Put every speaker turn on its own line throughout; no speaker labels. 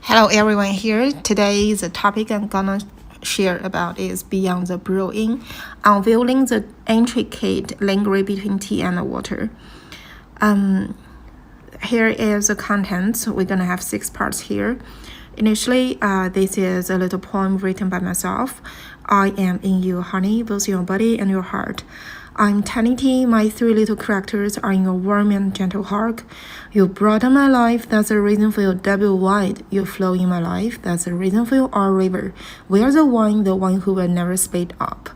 Hello everyone here. Today the topic I'm gonna share about is beyond the brewing, unveiling the intricate lingering between tea and water. Here is the content. We're gonna have 6 parts here. Initially, this is a little poem written by myself. I am in you, honey, both your body and your heart. I'm tiny tea, my 3 little characters are in your warm and gentle heart. You broaden my life, that's the reason for your double wide. You flow in my life, that's the reason for your R river. We are the one who will never speed up.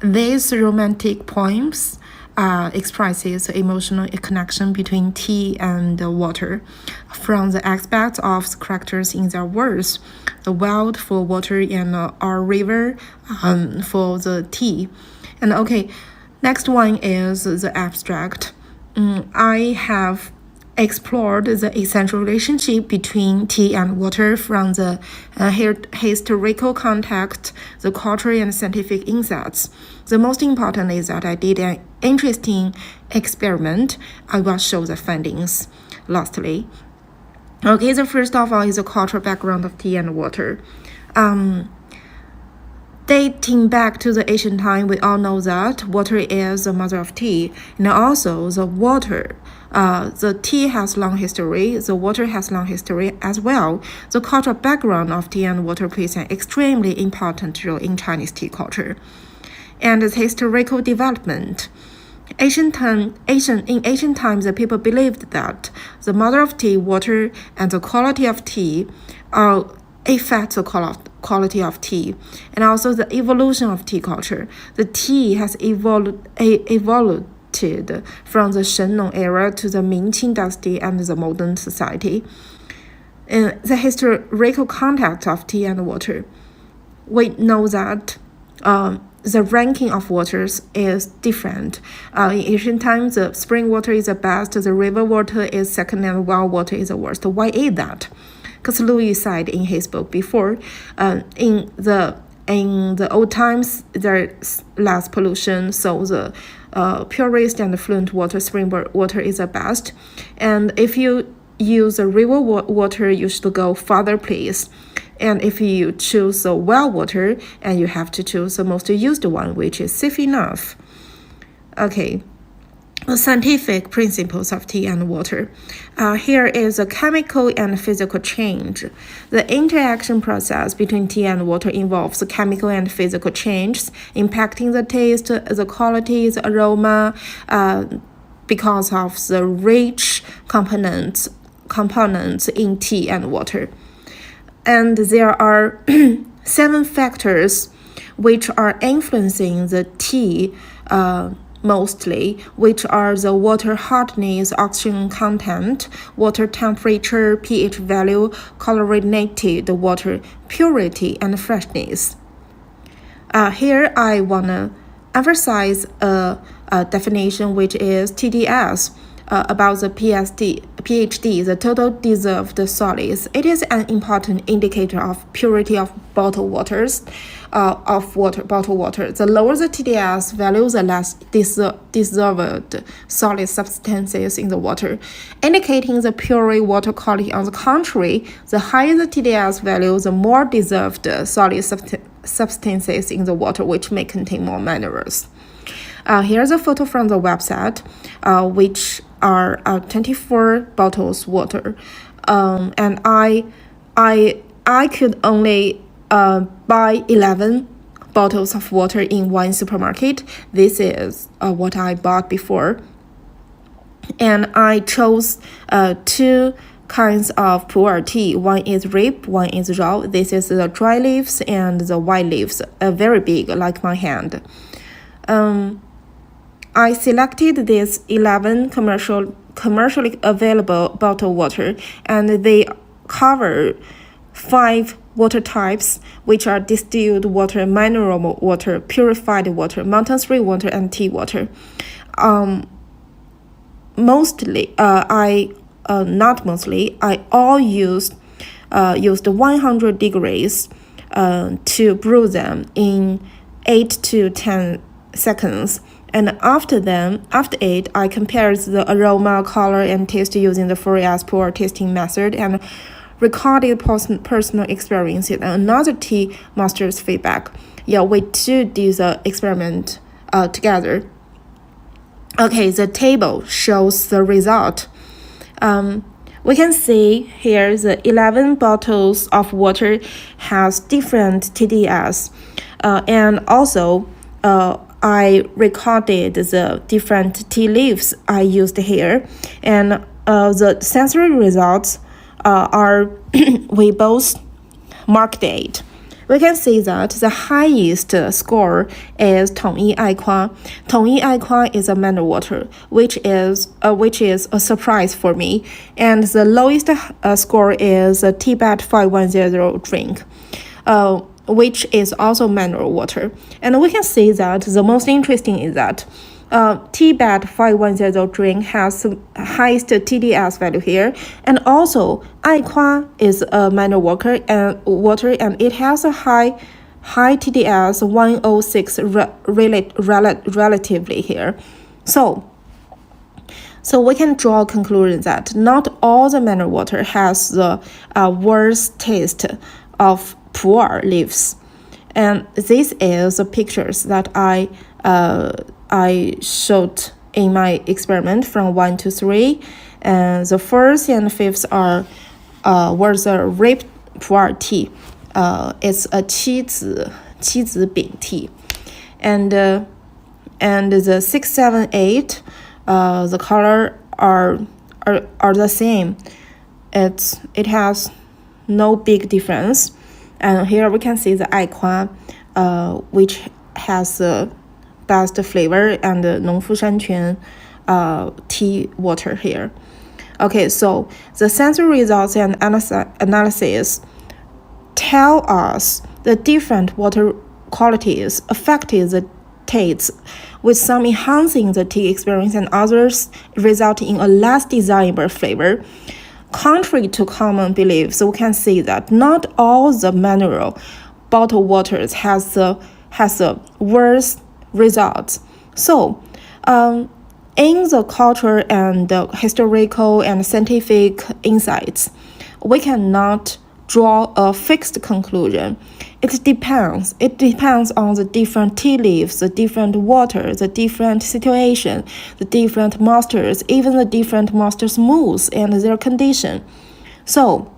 These romantic poems expresses the emotional connection between tea and water, from the aspects of the characters in their words, the wild for water and our river for the tea. And okay, next one is the abstract. I have explored the essential relationship between tea and water from the historical context, the cultural and scientific insights. The most important is that I did an interesting experiment. I will show the findings lastly. Okay, the first of all is the cultural background of tea and water. Dating back to the ancient time, we all know that water is the mother of tea, and also the water. The tea has long history, the water has long history as well. The cultural background of tea and water plays an extremely important role in Chinese tea culture. And the historical development. In ancient times, the people believed that the mother of tea, water, and the quality of tea affect the quality of tea, and also the evolution of tea culture. The tea has evolved from the Shen-Nong era to the Ming-Qing dynasty and the modern society. In the historical context of tea and water, we know that the ranking of waters is different. In ancient times, the spring water is the best, the river water is second, and well water is the worst. Why is that? Because Louis said in his book before, in the old times there's less pollution, so the purest and fluent water, spring water is the best. And if you use the river water, you should go farther place. And if you choose the well water, and you have to choose the most used one, which is safe enough. Okay. The scientific principles of tea and water. Here is a chemical and physical change. The interaction process between tea and water involves chemical and physical changes, impacting the taste, the quality, the aroma, because of the rich components in tea and water. And there are 7 factors which are influencing the tea mostly, which are the water hardness, oxygen content, water temperature, pH value, chlorinated water purity, and freshness. Here I want to emphasize a definition which is TDS, about the PhD, the total dissolved solids. It is an important indicator of purity of bottled water. The lower the TDS value, the less dissolved solid substances in the water, indicating the pure water quality. On the contrary, the higher the TDS value, the more dissolved solid substances in the water, which may contain more minerals. Here's a photo from the website, which are 24 bottles water, and I could only buy 11 bottles of water in one supermarket. This is what I bought before, and I chose 2 kinds of Pu'er tea. One is rip, one is raw. This is the dry leaves and the white leaves, very big, like my hand. I selected these 11 commercially available bottled water, and they cover 5 water types, which are distilled water, mineral water, purified water, mountain spring water, and tea water. I all used 100 degrees to brew them in 8 to 10 seconds. And after it, I compared the aroma, color, and taste using the Fourier Pu'er tasting method, and recorded personal experiences and another tea master's feedback. Yeah, we two do the experiment together. Okay, the table shows the result. We can see here the 11 bottles of water has different TDS, and also I recorded the different tea leaves I used here, and the sensory results are we both marked it. We can see that the highest score is 统一爱夸. 统一爱夸 is a mineral water, which is a surprise for me. And the lowest score is a Tibet 510 drink, which is also mineral water. And we can see that the most interesting is that Tibet 510 drink has the highest TDS value here, and also Aikwa is a mineral water and it has a high TDS 106 relatively here. So we can draw a conclusion that not all the mineral water has the worst taste of Pu'er leaves. And this is the pictures that I showed in my experiment from 1 to 3, and the first and fifth were the ripe pu'er tea. It's a 七子饼 tea, and the 6, 7, 8, the color are the same. It has no big difference. And here we can see the Aikwa, which has the best flavor, and the 农夫山泉 tea water here. Okay, so the sensory results and analysis tell us the different water qualities affected the tastes, with some enhancing the tea experience and others resulting in a less desirable flavor. Contrary to common beliefs, we can see that not all the mineral bottled waters has the worst results. So, in the cultural and historical and scientific insights, we cannot draw a fixed conclusion. It depends. It depends on the different tea leaves, the different water, the different situation, the different masters, even the different masters' moods and their condition. So,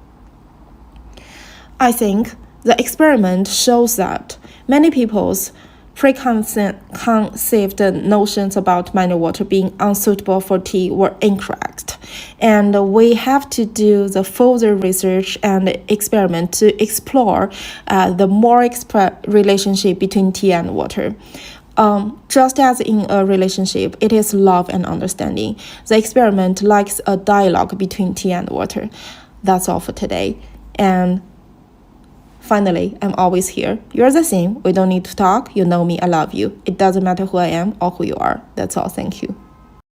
I think the experiment shows that many people's preconceived notions about mineral water being unsuitable for tea were incorrect, and we have to do the further research and experiment to explore the more relationship between tea and water. Just as in a relationship, it is love and understanding. The experiment likes a dialogue between tea and water. That's all for today. And finally, I'm always here. You're the same. We don't need to talk. You know me. I love you. It doesn't matter who I am or who you are. That's all. Thank you.